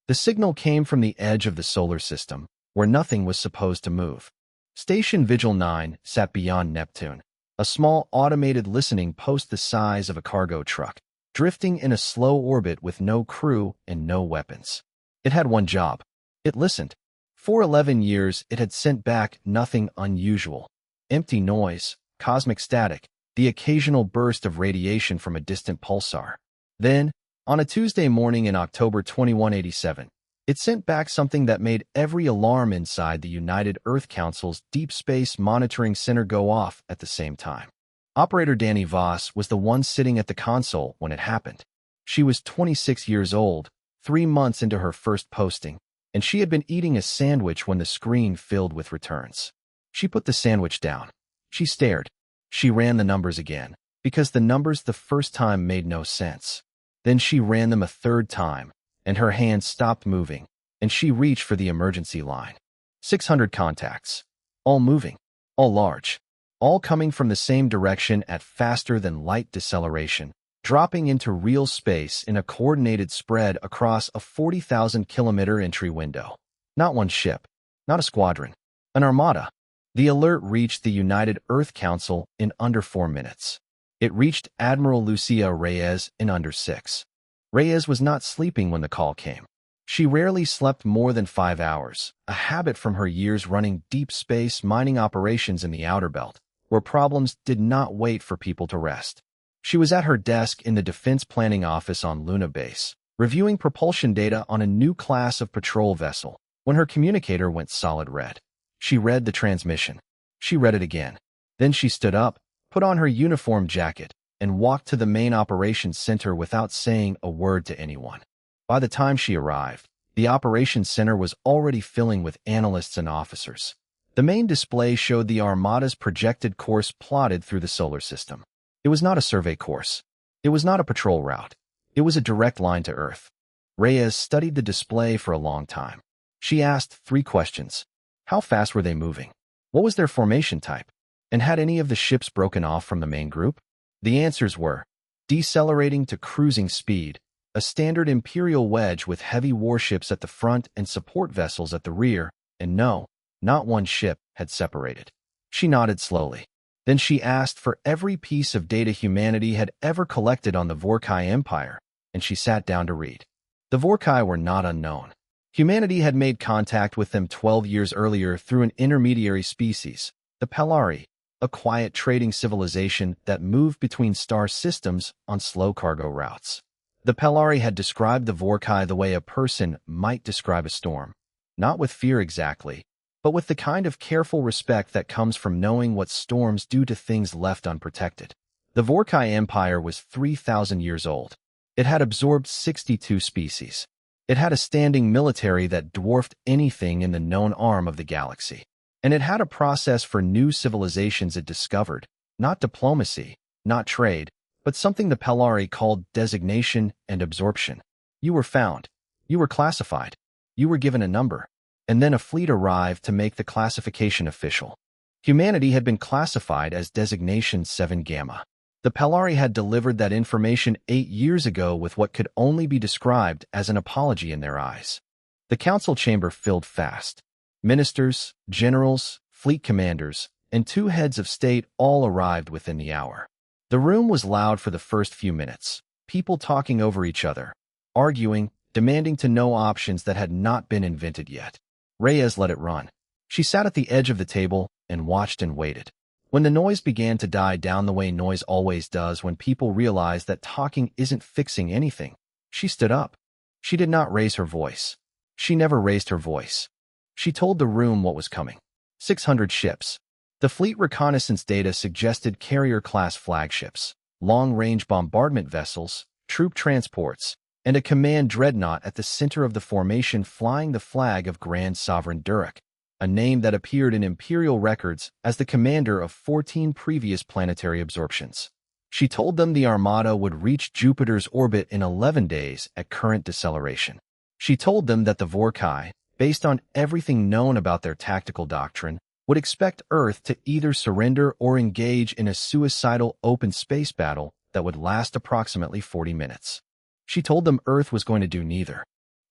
The signal came from the edge of the solar system, where nothing was supposed to move. Station Vigil 9 sat beyond Neptune, a small automated listening post the size of a cargo truck, drifting in a slow orbit with no crew and no weapons. It had one job. It listened. For 11 years, it had sent back nothing unusual. Empty noise, cosmic static, the occasional burst of radiation from a distant pulsar. Then, on a Tuesday morning in October 2187, it sent back something that made every alarm inside the United Earth Council's Deep Space Monitoring Center go off at the same time. Operator Danny Voss was the one sitting at the console when it happened. She was 26 years old, 3 months into her first posting, and she had been eating a sandwich when the screen filled with returns. She put the sandwich down. She stared. She ran the numbers again, because the numbers the first time made no sense. Then she ran them a third time, and her hand stopped moving, and she reached for the emergency line. 600 contacts. All moving. All large. All coming from the same direction at faster-than-light deceleration, dropping into real space in a coordinated spread across a 40,000-kilometer entry window. Not one ship. Not a squadron. An armada. The alert reached the United Earth Council in under 4 minutes. It reached Admiral Lucia Reyes in under 6. Reyes was not sleeping when the call came. She rarely slept more than 5 hours, a habit from her years running deep space mining operations in the outer belt, where problems did not wait for people to rest. She was at her desk in the Defense Planning Office on Luna Base, reviewing propulsion data on a new class of patrol vessel, when her communicator went solid red. She read the transmission. She read it again. Then she stood up, put on her uniform jacket, and walked to the main operations center without saying a word to anyone. By the time she arrived, the operations center was already filling with analysts and officers. The main display showed the Armada's projected course plotted through the solar system. It was not a survey course. It was not a patrol route. It was a direct line to Earth. Reyes studied the display for a long time. She asked 3 questions. How fast were they moving? What was their formation type? And had any of the ships broken off from the main group? The answers were decelerating to cruising speed, a standard Imperial wedge with heavy warships at the front and support vessels at the rear, and no, not one ship had separated. She nodded slowly. Then she asked for every piece of data humanity had ever collected on the Vorcai Empire, and she sat down to read. The Vorcai were not unknown. Humanity had made contact with them 12 years earlier through an intermediary species, the Pelari, a quiet trading civilization that moved between star systems on slow cargo routes. The Pelari had described the Vorcai the way a person might describe a storm. Not with fear exactly, but with the kind of careful respect that comes from knowing what storms do to things left unprotected. The Vorcai Empire was 3,000 years old. It had absorbed 62 species. It had a standing military that dwarfed anything in the known arm of the galaxy. And it had a process for new civilizations it discovered, not diplomacy, not trade, but something the Pelari called designation and absorption. You were found. You were classified. You were given a number. And then a fleet arrived to make the classification official. Humanity had been classified as designation 7 Gamma. The Pelari had delivered that information 8 years ago with what could only be described as an apology in their eyes. The council chamber filled fast. Ministers, generals, fleet commanders, and 2 heads of state all arrived within the hour. The room was loud for the first few minutes, people talking over each other, arguing, demanding to know options that had not been invented yet. Reyes let it run. She sat at the edge of the table and watched and waited. When the noise began to die down the way noise always does when people realize that talking isn't fixing anything, she stood up. She did not raise her voice. She never raised her voice. She told the room what was coming. 600 ships. The fleet reconnaissance data suggested carrier-class flagships, long-range bombardment vessels, troop transports, and a command dreadnought at the center of the formation flying the flag of Grand Sovereign Durek, a name that appeared in Imperial records as the commander of 14 previous planetary absorptions. She told them the Armada would reach Jupiter's orbit in 11 days at current deceleration. She told them that the Vorcai, based on everything known about their tactical doctrine, would expect Earth to either surrender or engage in a suicidal open space battle that would last approximately 40 minutes. She told them Earth was going to do neither.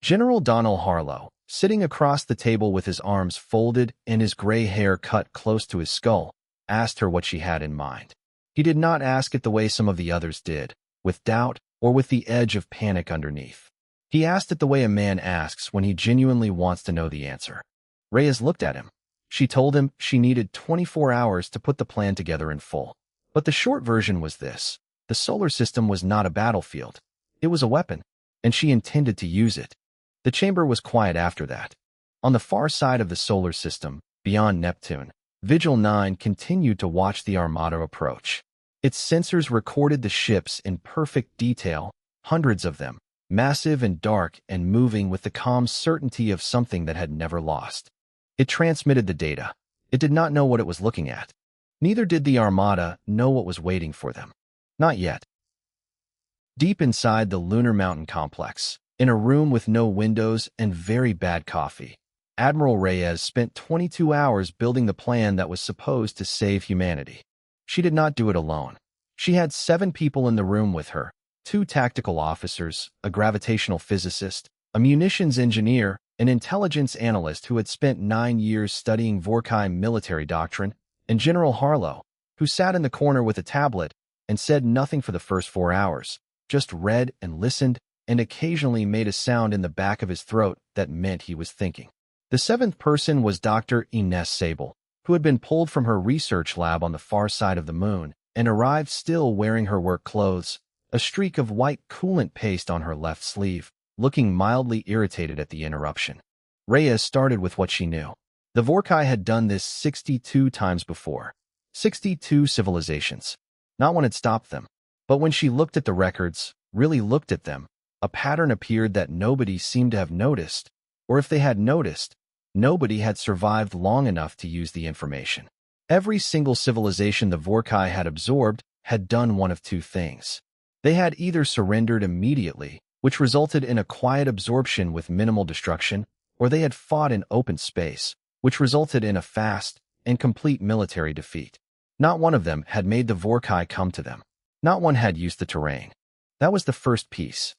General Donald Harlow, sitting across the table with his arms folded and his gray hair cut close to his skull, asked her what she had in mind. He did not ask it the way some of the others did, with doubt or with the edge of panic underneath. He asked it the way a man asks when he genuinely wants to know the answer. Reyes looked at him. She told him she needed 24 hours to put the plan together in full. But the short version was this. The solar system was not a battlefield. It was a weapon, and she intended to use it. The chamber was quiet after that. On the far side of the solar system, beyond Neptune, Vigil 9 continued to watch the Armada approach. Its sensors recorded the ships in perfect detail, hundreds of them, massive and dark and moving with the calm certainty of something that had never lost. It transmitted the data. It did not know what it was looking at. Neither did the Armada know what was waiting for them. Not yet. Deep inside the Lunar Mountain Complex, in a room with no windows and very bad coffee, Admiral Reyes spent 22 hours building the plan that was supposed to save humanity. She did not do it alone. She had 7 people in the room with her, 2 tactical officers, a gravitational physicist, a munitions engineer, an intelligence analyst who had spent 9 years studying Vorcai military doctrine, and General Harlow, who sat in the corner with a tablet and said nothing for the first 4 hours, just read and listened and occasionally made a sound in the back of his throat that meant he was thinking. The 7th person was Dr. Ines Sable, who had been pulled from her research lab on the far side of the moon and arrived still wearing her work clothes, a streak of white coolant paste on her left sleeve, looking mildly irritated at the interruption. Reyes started with what she knew. The Vorcai had done this 62 times before. 62 civilizations. Not one had stopped them. But when she looked at the records, really looked at them, a pattern appeared that nobody seemed to have noticed, or if they had noticed, nobody had survived long enough to use the information. Every single civilization the Vorcai had absorbed had done one of 2 things. They had either surrendered immediately, which resulted in a quiet absorption with minimal destruction, or they had fought in open space, which resulted in a fast and complete military defeat. Not one of them had made the Vorcai come to them. Not one had used the terrain. That was the first piece.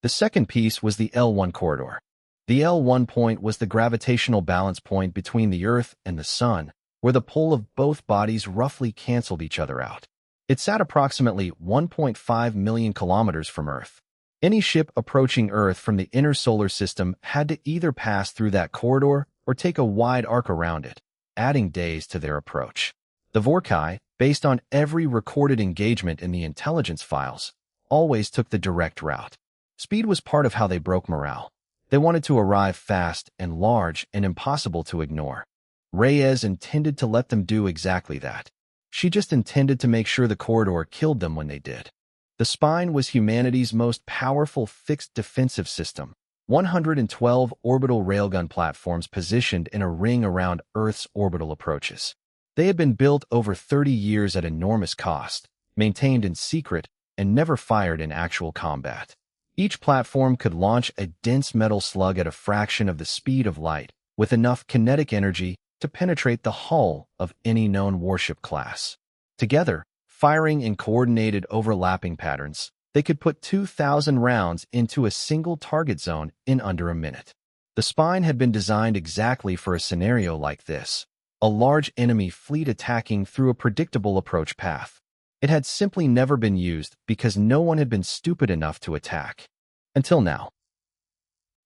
The second piece was the L1 corridor. The L1 point was the gravitational balance point between the Earth and the Sun, where the pull of both bodies roughly canceled each other out. It sat approximately 1.5 million kilometers from Earth. Any ship approaching Earth from the inner solar system had to either pass through that corridor or take a wide arc around it, adding days to their approach. The Vorcai, based on every recorded engagement in the intelligence files, always took the direct route. Speed was part of how they broke morale. They wanted to arrive fast and large and impossible to ignore. Reyes intended to let them do exactly that. She just intended to make sure the corridor killed them when they did. The spine was humanity's most powerful fixed defensive system, 112 orbital railgun platforms positioned in a ring around Earth's orbital approaches. They had been built over 30 years at enormous cost, maintained in secret, and never fired in actual combat. Each platform could launch a dense metal slug at a fraction of the speed of light, with enough kinetic energy to penetrate the hull of any known warship class. Together, firing in coordinated overlapping patterns, they could put 2,000 rounds into a single target zone in under a minute. The spine had been designed exactly for a scenario like this, a large enemy fleet attacking through a predictable approach path. It had simply never been used because no one had been stupid enough to attack. Until now.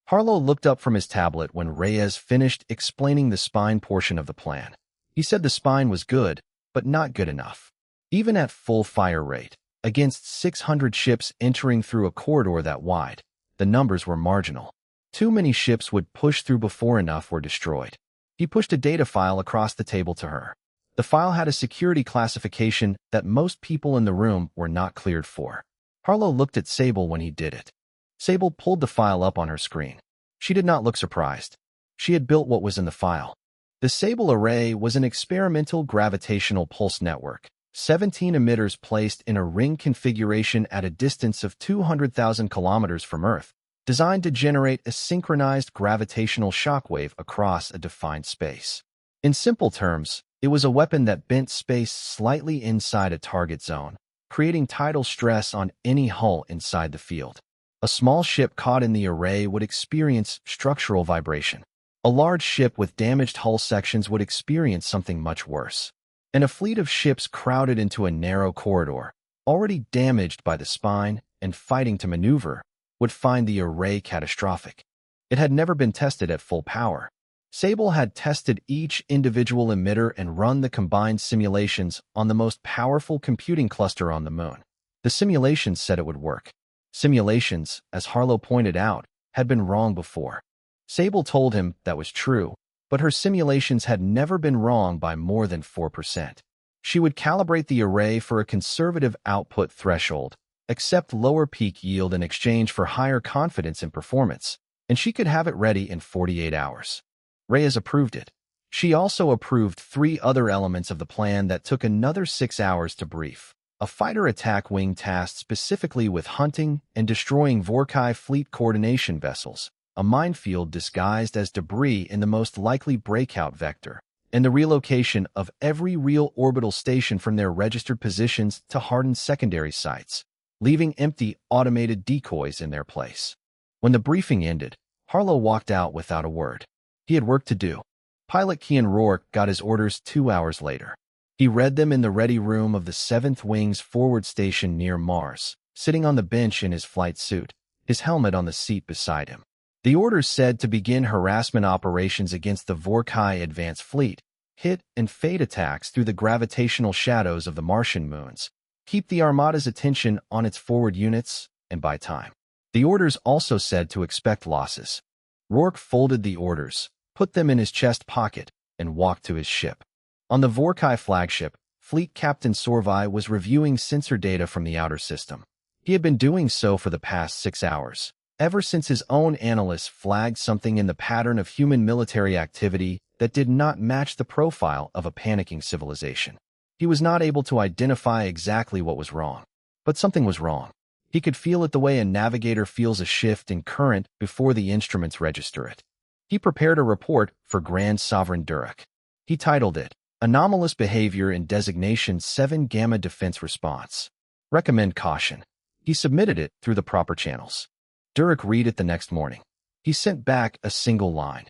Harlow looked up from his tablet when Reyes finished explaining the spine portion of the plan. He said the spine was good, but not good enough. Even at full fire rate, against 600 ships entering through a corridor that wide, the numbers were marginal. Too many ships would push through before enough were destroyed. He pushed a data file across the table to her. The file had a security classification that most people in the room were not cleared for. Harlow looked at Sable when he did it. Sable pulled the file up on her screen. She did not look surprised. She had built what was in the file. The Sable array was an experimental gravitational pulse network, 17 emitters placed in a ring configuration at a distance of 200,000 kilometers from Earth, designed to generate a synchronized gravitational shockwave across a defined space. In simple terms, it was a weapon that bent space slightly inside a target zone, creating tidal stress on any hull inside the field. A small ship caught in the array would experience structural vibration. A large ship with damaged hull sections would experience something much worse. And a fleet of ships crowded into a narrow corridor, already damaged by the spine and fighting to maneuver, would find the array catastrophic. It had never been tested at full power. Sable had tested each individual emitter and run the combined simulations on the most powerful computing cluster on the moon. The simulations said it would work. Simulations, as Harlow pointed out, had been wrong before. Sable told him that was true, but her simulations had never been wrong by more than 4%. She would calibrate the array for a conservative output threshold, accept lower peak yield in exchange for higher confidence in performance, and she could have it ready in 48 hours. Reyes approved it. She also approved 3 other elements of the plan that took another 6 hours to brief. A fighter attack wing tasked specifically with hunting and destroying Vorcai fleet coordination vessels, a minefield disguised as debris in the most likely breakout vector, and the relocation of every real orbital station from their registered positions to hardened secondary sites, leaving empty automated decoys in their place. When the briefing ended, Harlow walked out without a word. He had work to do. Pilot Kian Rourke got his orders 2 hours later. He read them in the ready room of the 7th Wing's forward station near Mars, sitting on the bench in his flight suit, his helmet on the seat beside him. The orders said to begin harassment operations against the Vorcai advance fleet, hit and fade attacks through the gravitational shadows of the Martian moons, keep the Armada's attention on its forward units, and buy time. The orders also said to expect losses. Rourke folded the orders, put them in his chest pocket, and walked to his ship. On the Vorcai flagship, Fleet Captain Sorvai was reviewing sensor data from the outer system. He had been doing so for the past 6 hours, ever since his own analysts flagged something in the pattern of human military activity that did not match the profile of a panicking civilization. He was not able to identify exactly what was wrong, but something was wrong. He could feel it the way a navigator feels a shift in current before the instruments register it. He prepared a report for Grand Sovereign Durek. He titled it, Anomalous Behavior in Designation 7 Gamma Defense Response. Recommend caution. He submitted it through the proper channels. Durek read it the next morning. He sent back a single line.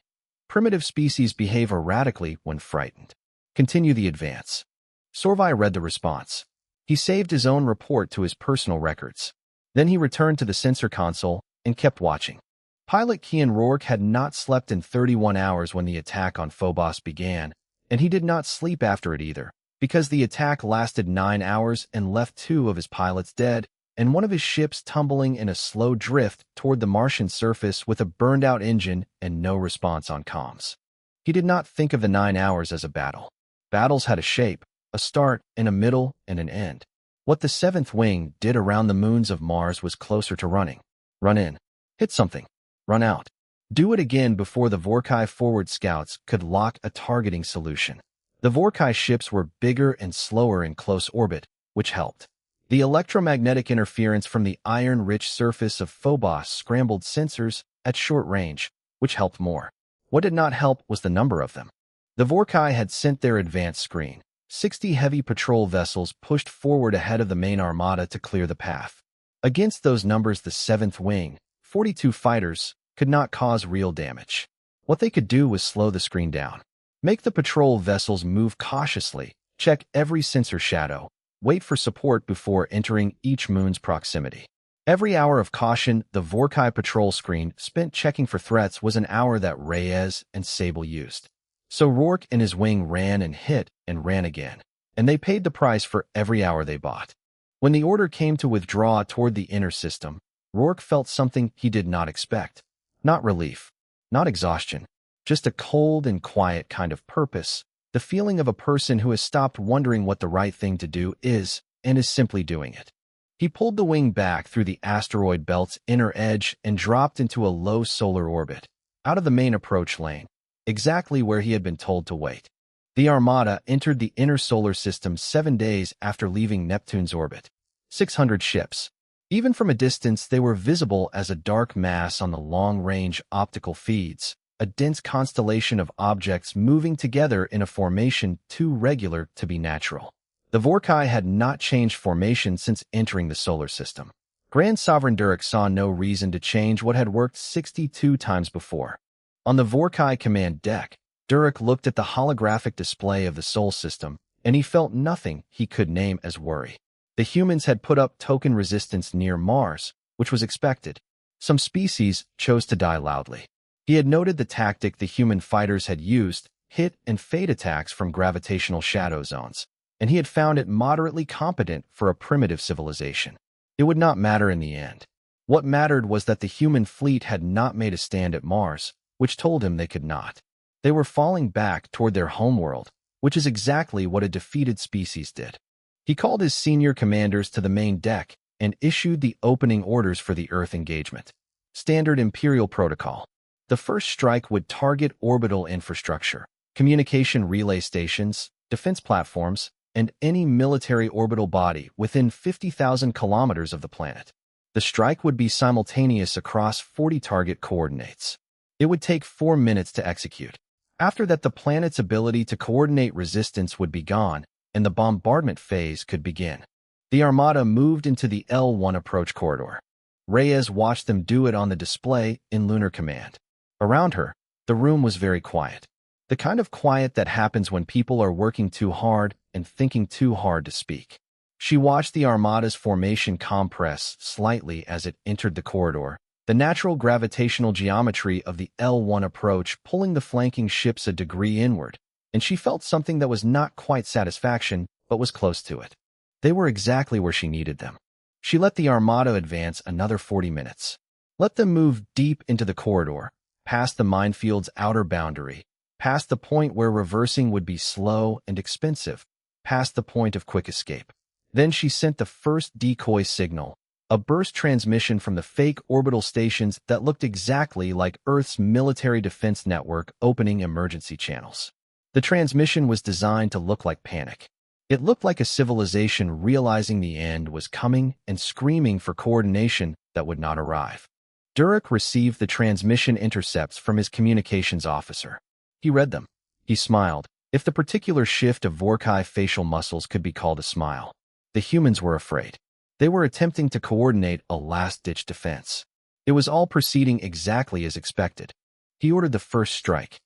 Primitive species behave erratically when frightened. Continue the advance. Sorvai read the response. He saved his own report to his personal records. Then he returned to the sensor console and kept watching. Pilot Kian Rourke had not slept in 31 hours when the attack on Phobos began, and he did not sleep after it either, because the attack lasted 9 hours and left 2 of his pilots dead, and one of his ships tumbling in a slow drift toward the Martian surface with a burned-out engine and no response on comms. He did not think of the 9 hours as a battle. Battles had a shape, a start and a middle and an end. What the 7th Wing did around the moons of Mars was closer to running. Run in. Hit something. Run out. Do it again before the Vorcai forward scouts could lock a targeting solution. The Vorcai ships were bigger and slower in close orbit, which helped. The electromagnetic interference from the iron-rich surface of Phobos scrambled sensors at short range, which helped more. What did not help was the number of them. The Vorcai had sent their advance screen. 60 heavy patrol vessels pushed forward ahead of the main armada to clear the path. Against those numbers, the 7th Wing, 42 fighters, could not cause real damage. What they could do was slow the screen down. Make the patrol vessels move cautiously, check every sensor shadow, wait for support before entering each moon's proximity. Every hour of caution the Vorcai patrol screen spent checking for threats was an hour that Reyes and Sable used. So Rourke and his wing ran and hit and ran again, and they paid the price for every hour they bought. When the order came to withdraw toward the inner system, Rourke felt something he did not expect. Not relief, not exhaustion, just a cold and quiet kind of purpose, the feeling of a person who has stopped wondering what the right thing to do is and is simply doing it. He pulled the wing back through the asteroid belt's inner edge and dropped into a low solar orbit, out of the main approach lane, exactly where he had been told to wait. The Armada entered the inner solar system 7 days after leaving Neptune's orbit. 600 ships. Even from a distance, they were visible as a dark mass on the long-range optical feeds, a dense constellation of objects moving together in a formation too regular to be natural. The Vorcai had not changed formation since entering the solar system. Grand Sovereign Durek saw no reason to change what had worked 62 times before. On the Vorcai command deck, Durek looked at the holographic display of the Sol system, and he felt nothing he could name as worry. The humans had put up token resistance near Mars, which was expected. Some species chose to die loudly. He had noted the tactic the human fighters had used, hit and fade attacks from gravitational shadow zones, and he had found it moderately competent for a primitive civilization. It would not matter in the end. What mattered was that the human fleet had not made a stand at Mars, which told him they could not. They were falling back toward their homeworld, which is exactly what a defeated species did. He called his senior commanders to the main deck and issued the opening orders for the Earth engagement. Standard Imperial Protocol. The first strike would target orbital infrastructure, communication relay stations, defense platforms, and any military orbital body within 50,000 kilometers of the planet. The strike would be simultaneous across 40 target coordinates. It would take 4 minutes to execute. After that, the planet's ability to coordinate resistance would be gone, and the bombardment phase could begin. The Armada moved into the L1 approach corridor. Reyes watched them do it on the display in Lunar Command. Around her, the room was very quiet. The kind of quiet that happens when people are working too hard and thinking too hard to speak. She watched the Armada's formation compress slightly as it entered the corridor, the natural gravitational geometry of the L1 approach pulling the flanking ships a degree inward, and she felt something that was not quite satisfaction, but was close to it. They were exactly where she needed them. She let the Armada advance another 40 minutes. Let them move deep into the corridor, past the minefield's outer boundary, past the point where reversing would be slow and expensive, past the point of quick escape. Then she sent the first decoy signal, a burst transmission from the fake orbital stations that looked exactly like Earth's military defense network opening emergency channels. The transmission was designed to look like panic. It looked like a civilization realizing the end was coming and screaming for coordination that would not arrive. Durek received the transmission intercepts from his communications officer. He read them. He smiled, if the particular shift of Vorcai facial muscles could be called a smile. The humans were afraid. They were attempting to coordinate a last-ditch defense. It was all proceeding exactly as expected. He ordered the first strike.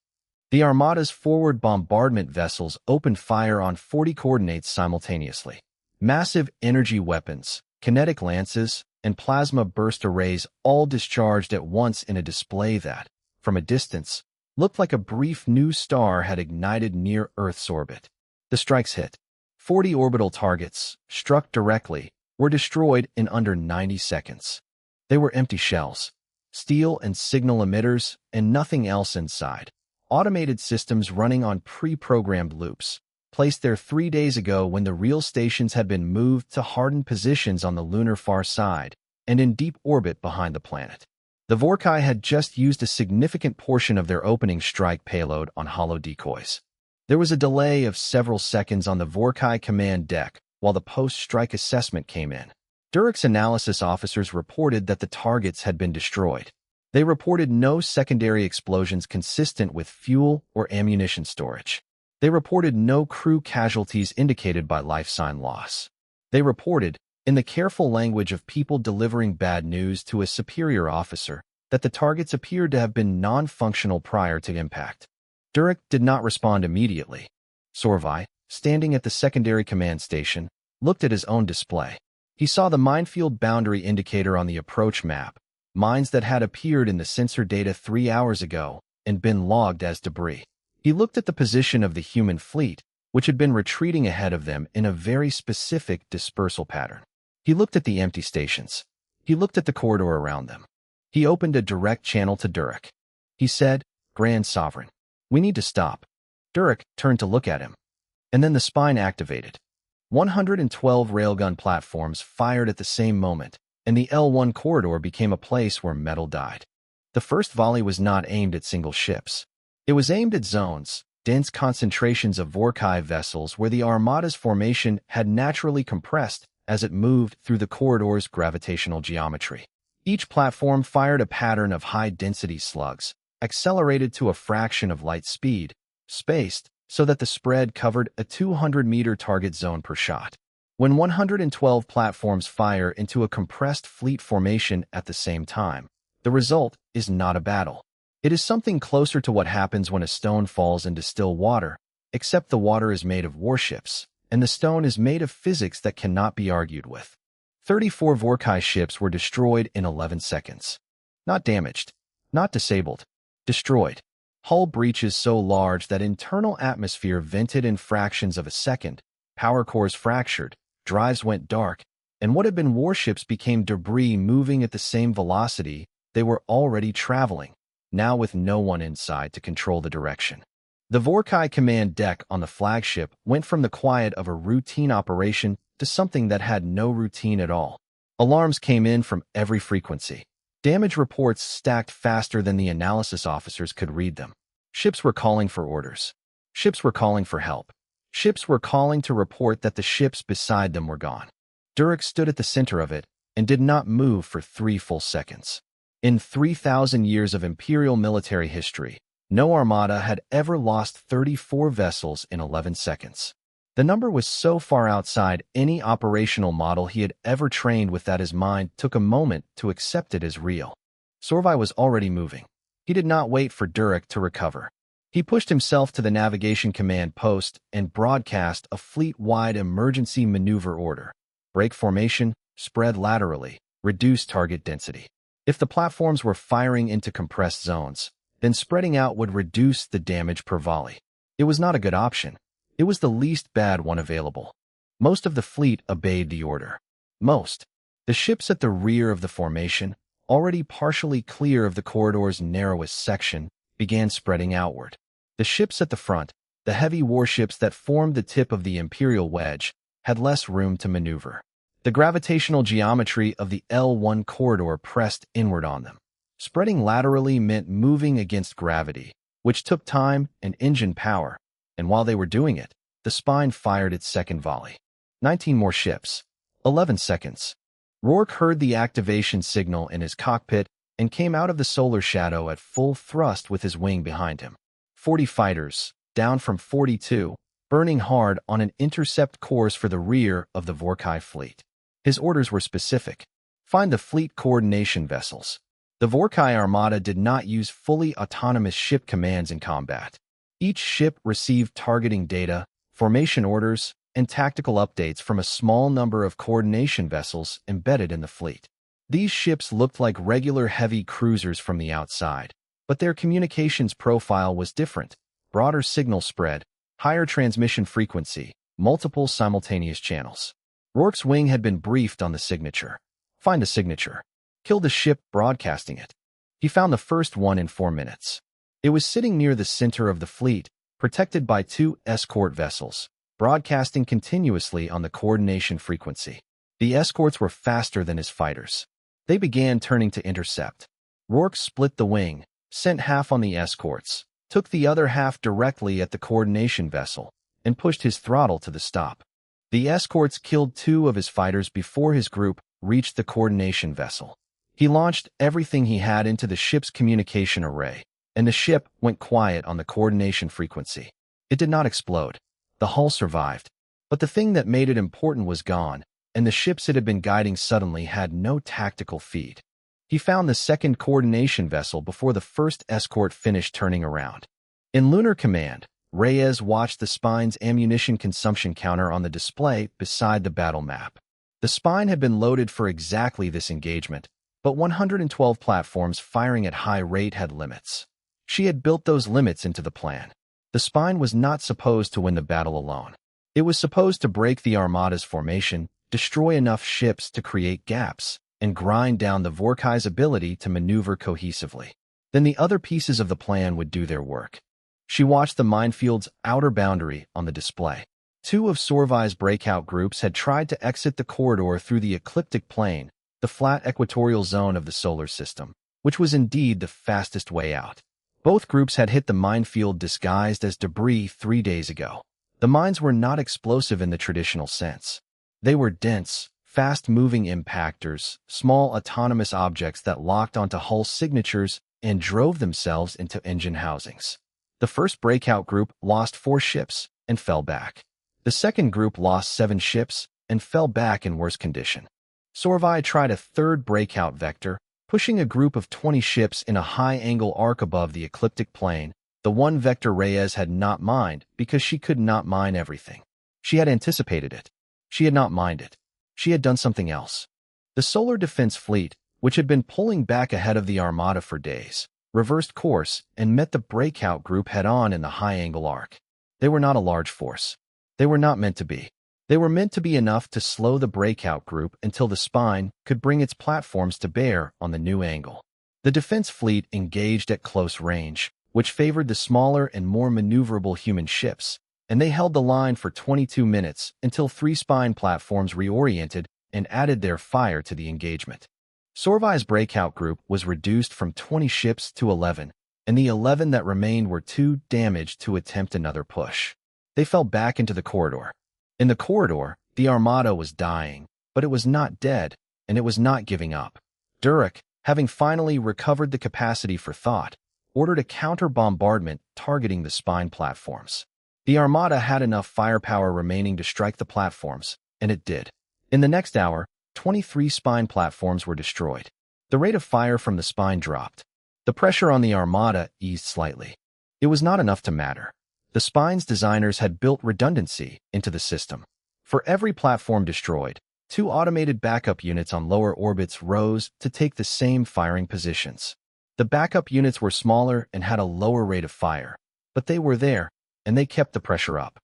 The Armada's forward bombardment vessels opened fire on 40 coordinates simultaneously. Massive energy weapons, kinetic lances, and plasma burst arrays all discharged at once in a display that, from a distance, looked like a brief new star had ignited near Earth's orbit. The strikes hit. 40 orbital targets, struck directly, were destroyed in under 90 seconds. They were empty shells, steel and signal emitters, and nothing else inside. Automated systems running on pre-programmed loops, placed there 3 days ago when the real stations had been moved to hardened positions on the lunar far side and in deep orbit behind the planet. The Vorcai had just used a significant portion of their opening strike payload on hollow decoys. There was a delay of several seconds on the Vorcai command deck while the post-strike assessment came in. Durek's analysis officers reported that the targets had been destroyed. They reported no secondary explosions consistent with fuel or ammunition storage. They reported no crew casualties indicated by life sign loss. They reported, in the careful language of people delivering bad news to a superior officer, that the targets appeared to have been non-functional prior to impact. Durek did not respond immediately. Sorvai, standing at the secondary command station, looked at his own display. He saw the minefield boundary indicator on the approach map, mines that had appeared in the sensor data 3 hours ago and been logged as debris. He looked at the position of the human fleet, which had been retreating ahead of them in a very specific dispersal pattern. He looked at the empty stations. He looked at the corridor around them. He opened a direct channel to Durek. He said, "Grand Sovereign, we need to stop." Durek turned to look at him. And then the spine activated. 112 railgun platforms fired at the same moment, and the L1 corridor became a place where metal died. The first volley was not aimed at single ships. It was aimed at zones, dense concentrations of Vorcai vessels where the Armada's formation had naturally compressed as it moved through the corridor's gravitational geometry. Each platform fired a pattern of high-density slugs, accelerated to a fraction of light speed, spaced so that the spread covered a 200-meter target zone per shot. When 112 platforms fire into a compressed fleet formation at the same time, the result is not a battle. It is something closer to what happens when a stone falls into still water, except the water is made of warships, and the stone is made of physics that cannot be argued with. 34 Vorcai ships were destroyed in 11 seconds. Not damaged, not disabled, destroyed. Hull breaches so large that internal atmosphere vented in fractions of a second, power cores fractured, drives went dark, and what had been warships became debris moving at the same velocity they were already traveling, now with no one inside to control the direction. The Vorcai command deck on the flagship went from the quiet of a routine operation to something that had no routine at all. Alarms came in from every frequency. Damage reports stacked faster than the analysis officers could read them. Ships were calling for orders. Ships were calling for help. Ships were calling to report that the ships beside them were gone. Durek stood at the center of it and did not move for 3 full seconds. In 3,000 years of Imperial military history, no armada had ever lost 34 vessels in 11 seconds. The number was so far outside any operational model he had ever trained with that his mind took a moment to accept it as real. Sorvai was already moving. He did not wait for Durek to recover. He pushed himself to the navigation command post and broadcast a fleet-wide emergency maneuver order. Break formation, spread laterally, reduce target density. If the platforms were firing into compressed zones, then spreading out would reduce the damage per volley. It was not a good option. It was the least bad one available. Most of the fleet obeyed the order. Most. The ships at the rear of the formation, already partially clear of the corridor's narrowest section, began spreading outward. The ships at the front, the heavy warships that formed the tip of the Imperial wedge, had less room to maneuver. The gravitational geometry of the L1 corridor pressed inward on them. Spreading laterally meant moving against gravity, which took time and engine power, and while they were doing it, the spine fired its second volley. 19 more ships. 11 seconds. Rourke heard the activation signal in his cockpit and came out of the solar shadow at full thrust with his wing behind him. 40 fighters, down from 42, burning hard on an intercept course for the rear of the Vorcai fleet. His orders were specific. Find the fleet coordination vessels. The Vorcai Armada did not use fully autonomous ship commands in combat. Each ship received targeting data, formation orders, and tactical updates from a small number of coordination vessels embedded in the fleet. These ships looked like regular heavy cruisers from the outside, but their communications profile was different: broader signal spread, higher transmission frequency, multiple simultaneous channels. Rourke's wing had been briefed on the signature. Find a signature. Kill the ship broadcasting it. He found the first one in 4 minutes. It was sitting near the center of the fleet, protected by 2 escort vessels, broadcasting continuously on the coordination frequency. The escorts were faster than his fighters. They began turning to intercept. Rourke split the wing, sent half on the escorts, took the other half directly at the coordination vessel, and pushed his throttle to the stop. The escorts killed 2 of his fighters before his group reached the coordination vessel. He launched everything he had into the ship's communication array, and the ship went quiet on the coordination frequency. It did not explode. The hull survived. But the thing that made it important was gone, and the ships it had been guiding suddenly had no tactical feed. He found the second coordination vessel before the first escort finished turning around. In Lunar Command, Reyes watched the spine's ammunition consumption counter on the display beside the battle map. The spine had been loaded for exactly this engagement, but 112 platforms firing at high rate had limits. She had built those limits into the plan. The spine was not supposed to win the battle alone. It was supposed to break the Armada's formation, destroy enough ships to create gaps, and grind down the Vorcai's ability to maneuver cohesively. Then the other pieces of the plan would do their work. She watched the minefield's outer boundary on the display. 2 of Sorvai's breakout groups had tried to exit the corridor through the ecliptic plane, the flat equatorial zone of the solar system, which was indeed the fastest way out. Both groups had hit the minefield disguised as debris 3 days ago. The mines were not explosive in the traditional sense. They were dense, fast-moving impactors, small autonomous objects that locked onto hull signatures and drove themselves into engine housings. The first breakout group lost 4 ships and fell back. The second group lost 7 ships and fell back in worse condition. Sorvai tried a third breakout vector, pushing a group of 20 ships in a high-angle arc above the ecliptic plane, the one vector Reyes had not mined because she could not mine everything. She had anticipated it. She had not mined it. She had done something else. The Solar Defense Fleet, which had been pulling back ahead of the Armada for days, reversed course and met the breakout group head-on in the high-angle arc. They were not a large force. They were not meant to be. They were meant to be enough to slow the breakout group until the spine could bring its platforms to bear on the new angle. The defense fleet engaged at close range, which favored the smaller and more maneuverable human ships, and they held the line for 22 minutes until 3 spine platforms reoriented and added their fire to the engagement. Sorvai's breakout group was reduced from 20 ships to 11, and the 11 that remained were too damaged to attempt another push. They fell back into the corridor. In the corridor, the Armada was dying, but it was not dead, and it was not giving up. Durek, having finally recovered the capacity for thought, ordered a counter-bombardment targeting the spine platforms. The Armada had enough firepower remaining to strike the platforms, and it did. In the next hour, 23 spine platforms were destroyed. The rate of fire from the spine dropped. The pressure on the Armada eased slightly. It was not enough to matter. The spine's designers had built redundancy into the system. For every platform destroyed, 2 automated backup units on lower orbits rose to take the same firing positions. The backup units were smaller and had a lower rate of fire, but they were there, and they kept the pressure up.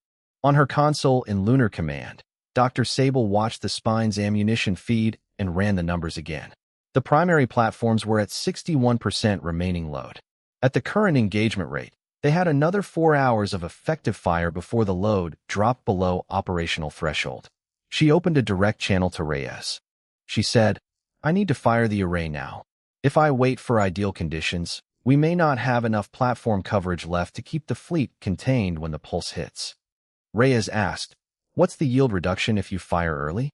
On her console in Lunar Command, Dr. Sable watched the spine's ammunition feed and ran the numbers again. The primary platforms were at 61% remaining load. At the current engagement rate, they had another 4 hours of effective fire before the load dropped below operational threshold. She opened a direct channel to Reyes. She said, "I need to fire the array now. If I wait for ideal conditions, we may not have enough platform coverage left to keep the fleet contained when the pulse hits." Reyes asked, "What's the yield reduction if you fire early?"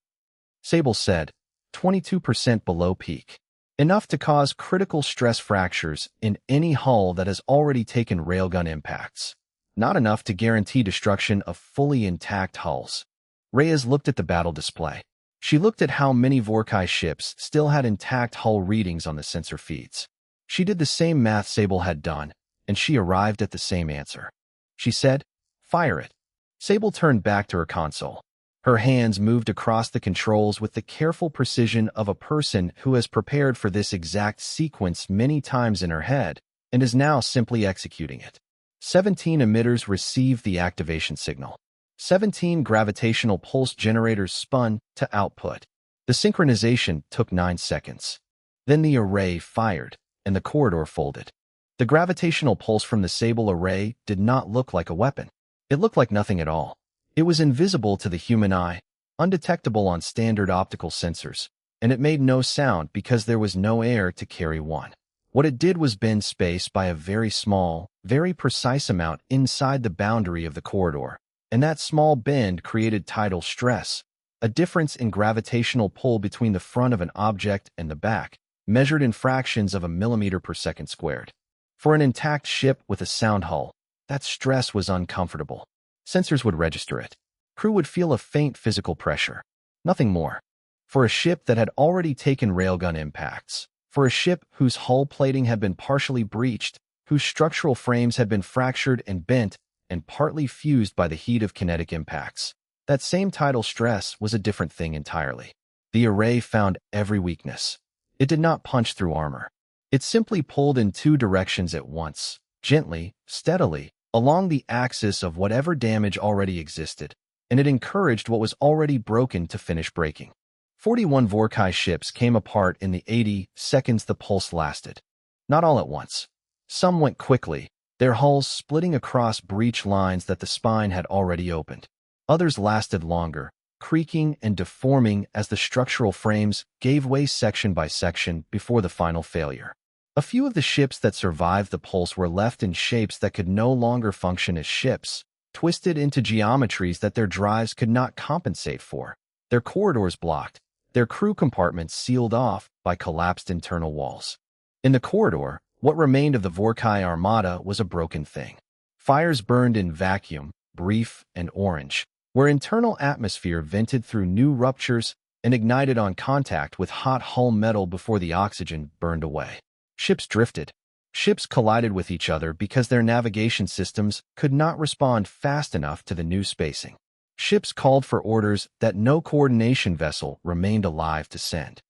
Sable said, 22% below peak. Enough to cause critical stress fractures in any hull that has already taken railgun impacts. Not enough to guarantee destruction of fully intact hulls. Reyes looked at the battle display. She looked at how many Vorcai ships still had intact hull readings on the sensor feeds. She did the same math Sable had done, and she arrived at the same answer. She said, "Fire it." Sable turned back to her console. Her hands moved across the controls with the careful precision of a person who has prepared for this exact sequence many times in her head and is now simply executing it. 17 emitters received the activation signal. 17 gravitational pulse generators spun to output. The synchronization took 9 seconds. Then the array fired, and the corridor folded. The gravitational pulse from the Sable array did not look like a weapon. It looked like nothing at all. It was invisible to the human eye, undetectable on standard optical sensors, and it made no sound because there was no air to carry one. What it did was bend space by a very small, very precise amount inside the boundary of the corridor, and that small bend created tidal stress, a difference in gravitational pull between the front of an object and the back, measured in fractions of a millimeter per second squared. For an intact ship with a sound hull, that stress was uncomfortable. Sensors would register it. Crew would feel a faint physical pressure. Nothing more. For a ship that had already taken railgun impacts, for a ship whose hull plating had been partially breached, whose structural frames had been fractured and bent and partly fused by the heat of kinetic impacts, that same tidal stress was a different thing entirely. The array found every weakness. It did not punch through armor. It simply pulled in 2 directions at once, gently, steadily, along the axis of whatever damage already existed, and it encouraged what was already broken to finish breaking. 41 Vorcai ships came apart in the 80 seconds the pulse lasted. Not all at once. Some went quickly, their hulls splitting across breach lines that the spine had already opened. Others lasted longer, creaking and deforming as the structural frames gave way section by section before the final failure. A few of the ships that survived the pulse were left in shapes that could no longer function as ships, twisted into geometries that their drives could not compensate for, their corridors blocked, their crew compartments sealed off by collapsed internal walls. In the corridor, what remained of the Vorcai Armada was a broken thing. Fires burned in vacuum, brief and orange, where internal atmosphere vented through new ruptures and ignited on contact with hot hull metal before the oxygen burned away. Ships drifted. Ships collided with each other because their navigation systems could not respond fast enough to the new spacing. Ships called for orders that no coordination vessel remained alive to send.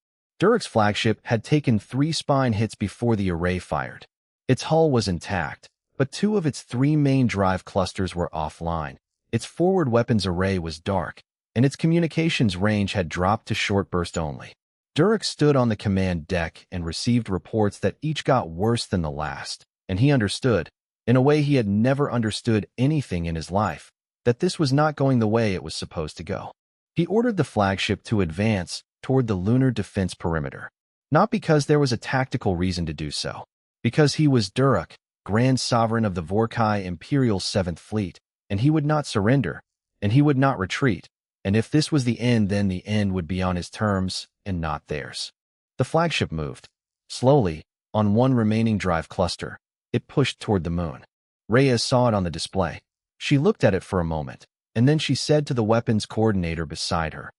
Durek's flagship had taken 3 spine hits before the array fired. Its hull was intact, but 2 of its 3 main drive clusters were offline. Its forward weapons array was dark, and its communications range had dropped to short burst only. Durek stood on the command deck and received reports that each got worse than the last, and he understood, in a way he had never understood anything in his life, that this was not going the way it was supposed to go. He ordered the flagship to advance toward the lunar defense perimeter, not because there was a tactical reason to do so, because he was Durek, Grand Sovereign of the Vorcai Imperial 7th Fleet, and he would not surrender, and he would not retreat, and if this was the end, then the end would be on his terms and not theirs. The flagship moved. Slowly, on one remaining drive cluster, it pushed toward the moon. Reyes saw it on the display. She looked at it for a moment, and then she said to the weapons coordinator beside her,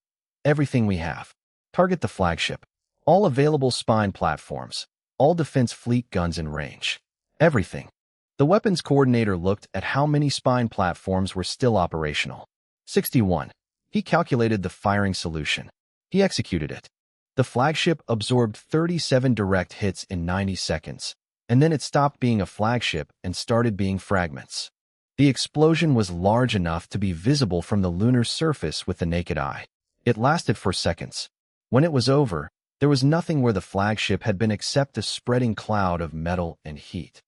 "Everything we have. Target the flagship. All available spine platforms. All defense fleet guns in range. Everything." The weapons coordinator looked at how many spine platforms were still operational. 61. He calculated the firing solution. He executed it. The flagship absorbed 37 direct hits in 90 seconds, and then it stopped being a flagship and started being fragments. The explosion was large enough to be visible from the lunar surface with the naked eye. It lasted for seconds. When it was over, there was nothing where the flagship had been except a spreading cloud of metal and heat.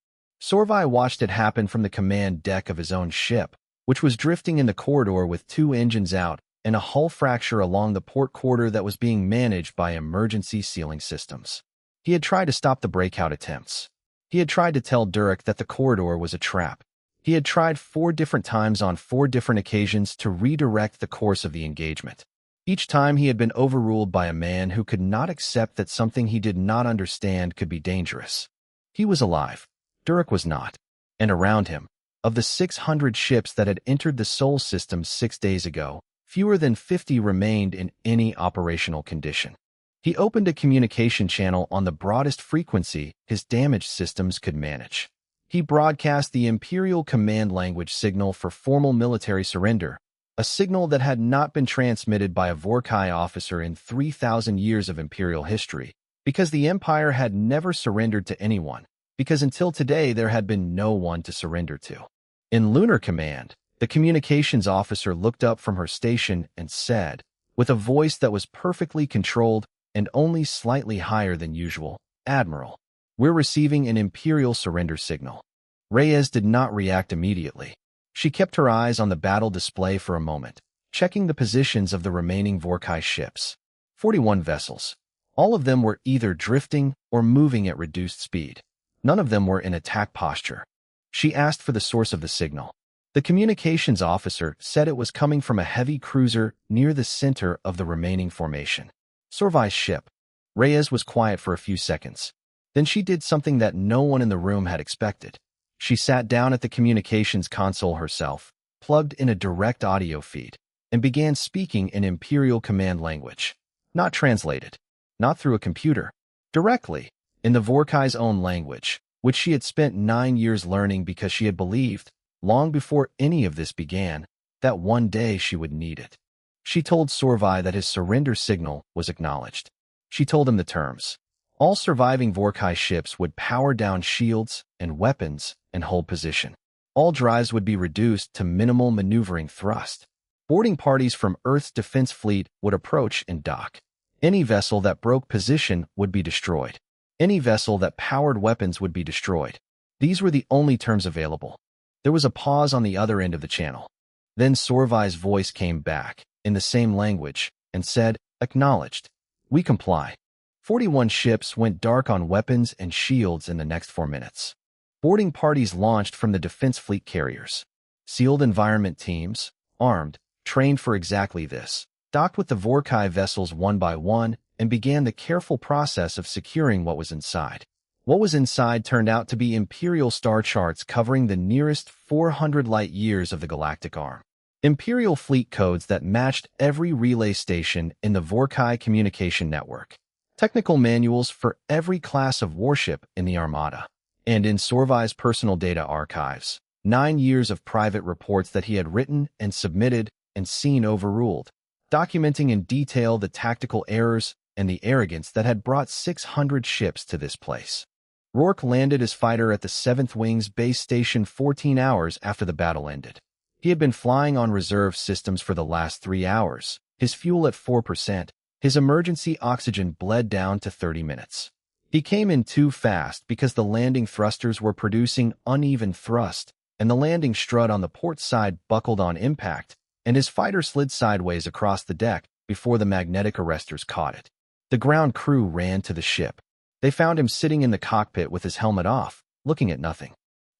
Sorvai watched it happen from the command deck of his own ship, which was drifting in the corridor with 2 engines out and a hull fracture along the port quarter that was being managed by emergency sealing systems. He had tried to stop the breakout attempts. He had tried to tell Durek that the corridor was a trap. He had tried 4 different times on 4 different occasions to redirect the course of the engagement. Each time he had been overruled by a man who could not accept that something he did not understand could be dangerous. He was alive. Durek was not. And around him, of the 600 ships that had entered the Sol system 6 days ago, fewer than 50 remained in any operational condition. He opened a communication channel on the broadest frequency his damaged systems could manage. He broadcast the Imperial command language signal for formal military surrender, a signal that had not been transmitted by a Vorcai officer in 3,000 years of Imperial history, because the Empire had never surrendered to anyone, because until today there had been no one to surrender to. In Lunar Command, the communications officer looked up from her station and said, with a voice that was perfectly controlled and only slightly higher than usual, "Admiral, we're receiving an Imperial surrender signal." Reyes did not react immediately. She kept her eyes on the battle display for a moment, checking the positions of the remaining Vorcai ships. 41 vessels. All of them were either drifting or moving at reduced speed. None of them were in attack posture. She asked for the source of the signal. The communications officer said it was coming from a heavy cruiser near the center of the remaining formation. Sorvai's ship. Reyes was quiet for a few seconds. Then she did something that no one in the room had expected. She sat down at the communications console herself, plugged in a direct audio feed, and began speaking in Imperial command language. Not translated. Not through a computer. Directly, in the Vorcai's own language, which she had spent 9 years learning because she had believed, long before any of this began, that one day she would need it. She told Sorvai that his surrender signal was acknowledged. She told him the terms. All surviving Vorcai ships would power down shields and weapons and hold position. All drives would be reduced to minimal maneuvering thrust. Boarding parties from Earth's defense fleet would approach and dock. Any vessel that broke position would be destroyed. Any vessel that powered weapons would be destroyed. These were the only terms available. There was a pause on the other end of the channel. Then Sorvai's voice came back, in the same language, and said, "Acknowledged. We comply." 41 ships went dark on weapons and shields in the next 4 minutes. Boarding parties launched from the defense fleet carriers. Sealed environment teams, armed, trained for exactly this, docked with the Vorcai vessels one by one and began the careful process of securing what was inside. What was inside turned out to be Imperial star charts covering the nearest 400 light-years of the galactic arm. Imperial fleet codes that matched every relay station in the Vorcai communication network, technical manuals for every class of warship in the Armada, and in Sorvai's personal data archives, 9 years of private reports that he had written and submitted and seen overruled, documenting in detail the tactical errors and the arrogance that had brought 600 ships to this place. Rourke landed his fighter at the 7th Wing's base station 14 hours after the battle ended. He had been flying on reserve systems for the last 3 hours, his fuel at 4%, his emergency oxygen bled down to 30 minutes. He came in too fast because the landing thrusters were producing uneven thrust, and the landing strut on the port side buckled on impact, and his fighter slid sideways across the deck before the magnetic arresters caught it. The ground crew ran to the ship. They found him sitting in the cockpit with his helmet off, looking at nothing.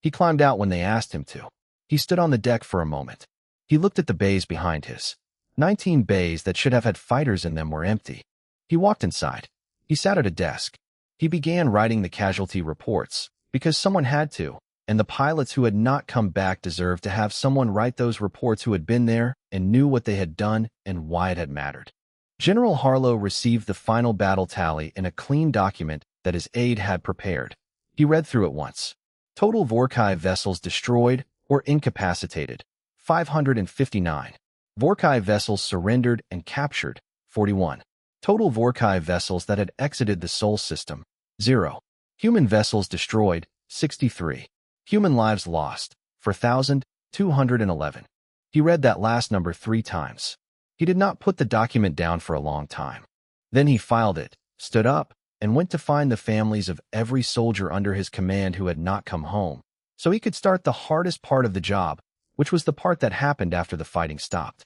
He climbed out when they asked him to. He stood on the deck for a moment. He looked at the bays behind his. 19 bays that should have had fighters in them were empty. He walked inside. He sat at a desk. He began writing the casualty reports, because someone had to, and the pilots who had not come back deserved to have someone write those reports who had been there and knew what they had done and why it had mattered. General Harlow received the final battle tally in a clean document that his aide had prepared. He read through it once. Total Vorcai vessels destroyed or incapacitated, 559. Vorcai vessels surrendered and captured, 41. Total Vorcai vessels that had exited the Sol system, 0. Human vessels destroyed, 63. Human lives lost, 4,211. He read that last number 3 times. He did not put the document down for a long time. Then he filed it, stood up, and went to find the families of every soldier under his command who had not come home, so he could start the hardest part of the job, which was the part that happened after the fighting stopped.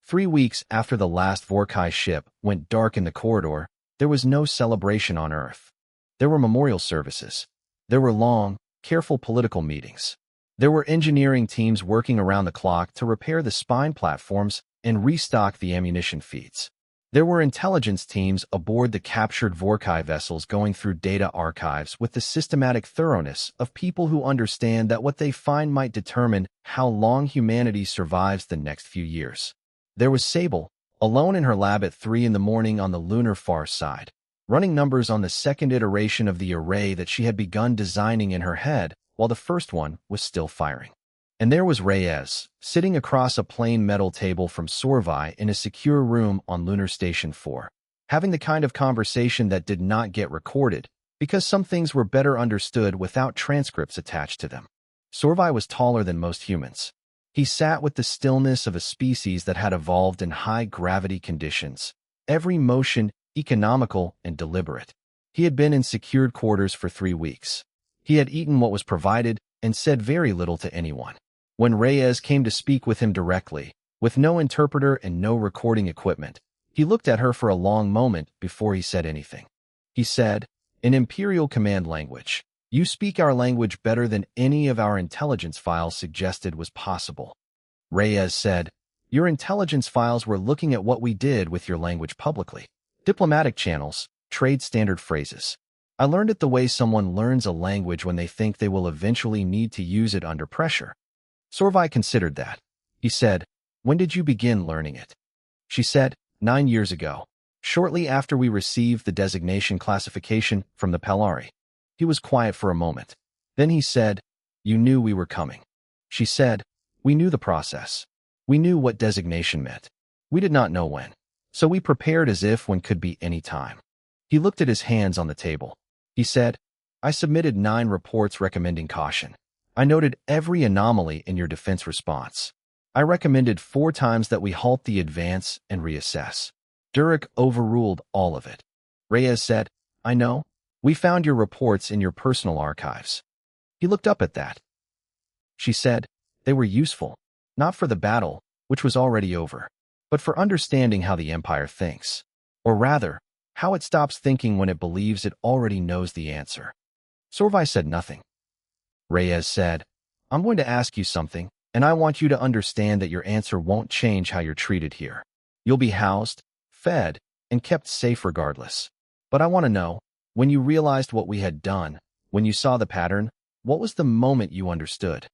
3 weeks after the last Vorcai ship went dark in the corridor, there was no celebration on Earth. There were memorial services. There were long, careful political meetings. There were engineering teams working around the clock to repair the spine platforms and restock the ammunition feeds. There were intelligence teams aboard the captured Vorcai vessels going through data archives with the systematic thoroughness of people who understand that what they find might determine how long humanity survives the next few years. There was Sable, alone in her lab at 3 in the morning on the lunar far side, running numbers on the second iteration of the array that she had begun designing in her head while the first one was still firing. And there was Reyes, sitting across a plain metal table from Sorvai in a secure room on Lunar Station 4, having the kind of conversation that did not get recorded, because some things were better understood without transcripts attached to them. Sorvai was taller than most humans. He sat with the stillness of a species that had evolved in high-gravity conditions, every motion economical and deliberate. He had been in secured quarters for 3 weeks. He had eaten what was provided and said very little to anyone. When Reyes came to speak with him directly, with no interpreter and no recording equipment, he looked at her for a long moment before he said anything. He said, in Imperial command language, "You speak our language better than any of our intelligence files suggested was possible." Reyes said, "Your intelligence files were looking at what we did with your language publicly. Diplomatic channels, trade standard phrases. I learned it the way someone learns a language when they think they will eventually need to use it under pressure." Sorvai considered that. He said, "When did you begin learning it?" She said, 9 years ago, shortly after we received the designation classification from the Pelari." He was quiet for a moment. Then he said, "You knew we were coming." She said, "We knew the process. We knew what designation meant. We did not know when. So we prepared as if when could be any time." He looked at his hands on the table. He said, "I submitted 9 reports recommending caution. I noted every anomaly in your defense response. I recommended 4 times that we halt the advance and reassess. Durek overruled all of it." Reyes said, "I know. We found your reports in your personal archives." He looked up at that. She said, "They were useful, not for the battle, which was already over, but for understanding how the Empire thinks. Or rather, how it stops thinking when it believes it already knows the answer." Sorvai said nothing. Reyes said, "I'm going to ask you something, and I want you to understand that your answer won't change how you're treated here. You'll be housed, fed, and kept safe regardless. But I want to know, when you realized what we had done, when you saw the pattern, what was the moment you understood?"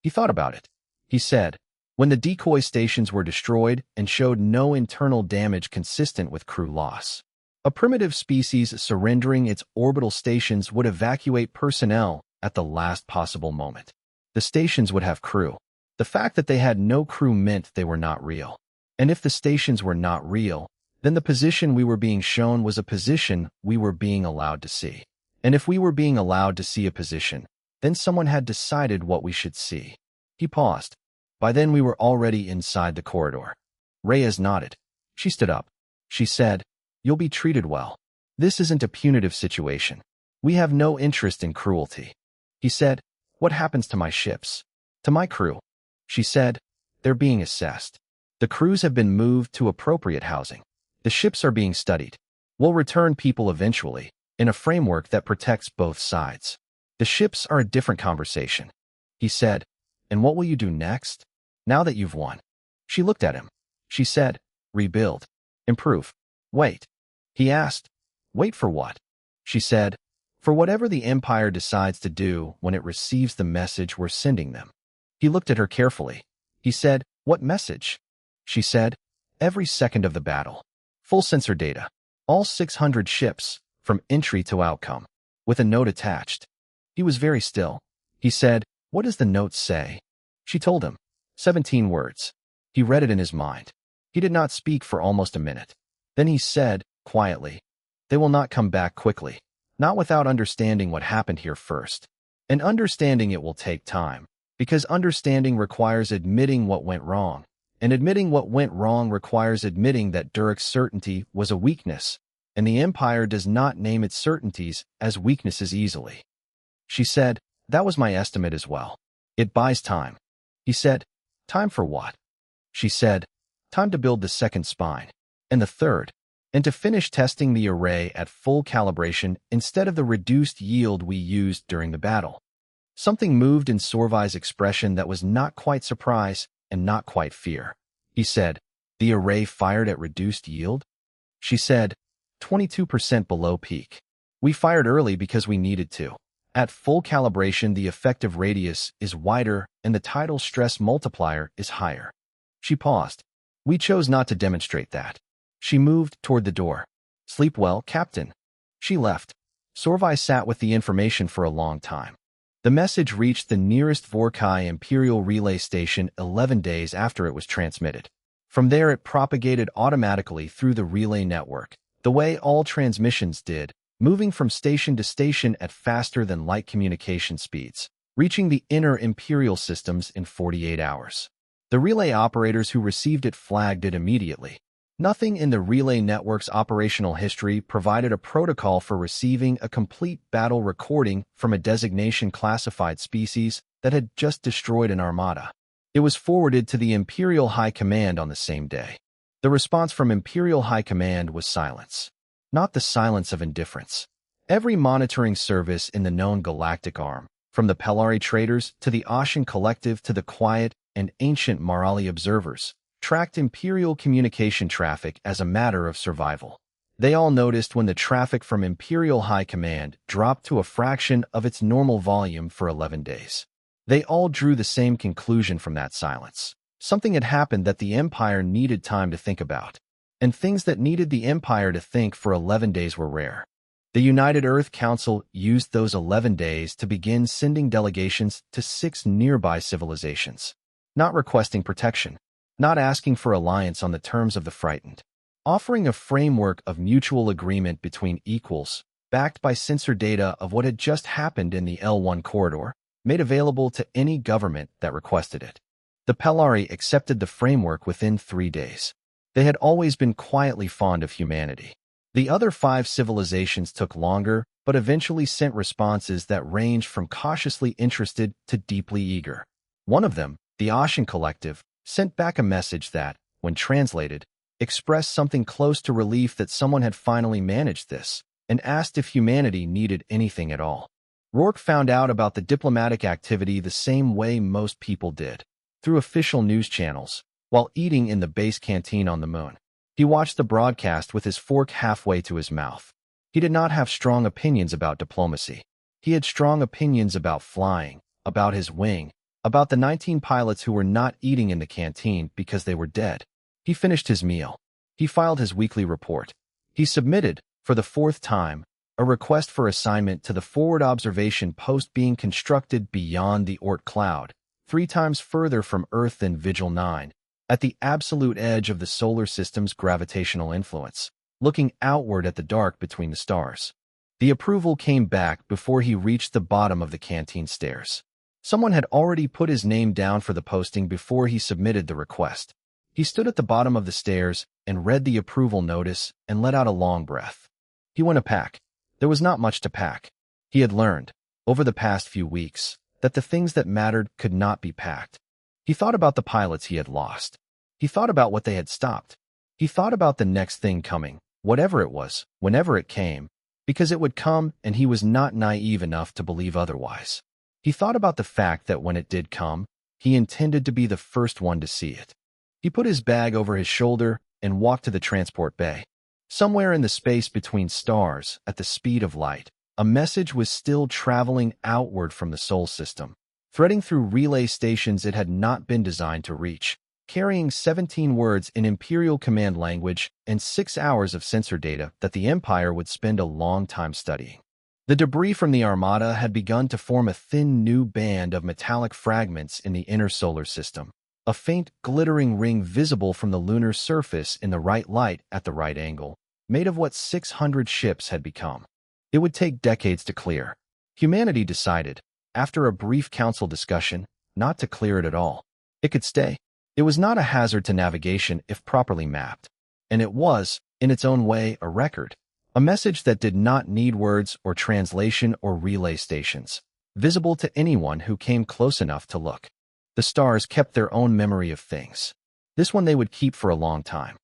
He thought about it. He said, when the decoy stations were destroyed and showed no internal damage consistent with crew loss. A primitive species surrendering its orbital stations would evacuate personnel at the last possible moment. The stations would have crew. The fact that they had no crew meant they were not real. And if the stations were not real, then the position we were being shown was a position we were being allowed to see. And if we were being allowed to see a position, then someone had decided what we should see. He paused. By then we were already inside the corridor. Reyes nodded. She stood up. She said, "You'll be treated well. This isn't a punitive situation. We have no interest in cruelty." He said, "What happens to my ships? To my crew?" She said, "They're being assessed. The crews have been moved to appropriate housing. The ships are being studied. We'll return people eventually, in a framework that protects both sides. The ships are a different conversation." He said, "And what will you do next, now that you've won?" She looked at him. She said, "Rebuild. Improve. Wait." He asked, "Wait for what?" She said, "For whatever the Empire decides to do when it receives the message we're sending them." He looked at her carefully. He said, "What message?" She said, "Every second of the battle. Full sensor data. All 600 ships, from entry to outcome, with a note attached." He was very still. He said, "What does the note say?" She told him. 17 words. He read it in his mind. He did not speak for almost a minute. Then he said, quietly, "They will not come back quickly, not without understanding what happened here first. And understanding it will take time, because understanding requires admitting what went wrong, and admitting what went wrong requires admitting that Durek's certainty was a weakness, and the Empire does not name its certainties as weaknesses easily." She said, "That was my estimate as well. It buys time." He said, "Time for what?" She said, "Time to build the second spine, and the third, and to finish testing the array at full calibration instead of the reduced yield we used during the battle." Something moved in Sorvai's expression that was not quite surprise and not quite fear. He said, "The array fired at reduced yield?" She said, 22% below peak. "We fired early because we needed to. At full calibration, the effective radius is wider and the tidal stress multiplier is higher." She paused. "We chose not to demonstrate that." She moved toward the door. "Sleep well, Captain." She left. Sorvai sat with the information for a long time. The message reached the nearest Vorcai Imperial relay station 11 days after it was transmitted. From there it propagated automatically through the relay network, the way all transmissions did, moving from station to station at faster-than-light communication speeds, reaching the inner Imperial systems in 48 hours. The relay operators who received it flagged it immediately. Nothing in the relay network's operational history provided a protocol for receiving a complete battle recording from a designation-classified species that had just destroyed an armada. It was forwarded to the Imperial High Command on the same day. The response from Imperial High Command was silence. Not the silence of indifference. Every monitoring service in the known galactic arm, from the Pelari traders to the Ashen Collective to the quiet and ancient Marali observers, tracked Imperial communication traffic as a matter of survival. They all noticed when the traffic from Imperial High Command dropped to a fraction of its normal volume for 11 days. They all drew the same conclusion from that silence. Something had happened that the Empire needed time to think about. And things that needed the Empire to think for 11 days were rare. The United Earth Council used those 11 days to begin sending delegations to 6 nearby civilizations, not requesting protection, not asking for alliance on the terms of the frightened, offering a framework of mutual agreement between equals, backed by sensor data of what had just happened in the L1 corridor, made available to any government that requested it. The Pelari accepted the framework within 3 days. They had always been quietly fond of humanity. The other 5 civilizations took longer, but eventually sent responses that ranged from cautiously interested to deeply eager. One of them, the Ashen Collective, sent back a message that, when translated, expressed something close to relief that someone had finally managed this, and asked if humanity needed anything at all. Rourke found out about the diplomatic activity the same way most people did, through official news channels, while eating in the base canteen on the moon. He watched the broadcast with his fork halfway to his mouth. He did not have strong opinions about diplomacy. He had strong opinions about flying, about his wing, About the 19 pilots who were not eating in the canteen because they were dead. He finished his meal. He filed his weekly report. He submitted, for the 4th time, a request for assignment to the forward observation post being constructed beyond the Oort cloud, 3 times further from Earth than Vigil 9, at the absolute edge of the solar system's gravitational influence, looking outward at the dark between the stars. The approval came back before he reached the bottom of the canteen stairs. Someone had already put his name down for the posting before he submitted the request. He stood at the bottom of the stairs and read the approval notice and let out a long breath. He went to pack. There was not much to pack. He had learned, over the past few weeks, that the things that mattered could not be packed. He thought about the pilots he had lost. He thought about what they had stopped. He thought about the next thing coming, whatever it was, whenever it came, because it would come and he was not naive enough to believe otherwise. He thought about the fact that when it did come, he intended to be the first one to see it. He put his bag over his shoulder and walked to the transport bay. Somewhere in the space between stars, at the speed of light, a message was still traveling outward from the Sol system, threading through relay stations it had not been designed to reach, carrying 17 words in Imperial command language and 6 hours of sensor data that the Empire would spend a long time studying. The debris from the Armada had begun to form a thin new band of metallic fragments in the inner solar system, a faint glittering ring visible from the lunar surface in the right light at the right angle, made of what 600 ships had become. It would take decades to clear. Humanity decided, after a brief council discussion, not to clear it at all. It could stay. It was not a hazard to navigation if properly mapped, and it was, in its own way, a record. A message that did not need words or translation or relay stations, visible to anyone who came close enough to look. The stars kept their own memory of things. This one they would keep for a long time.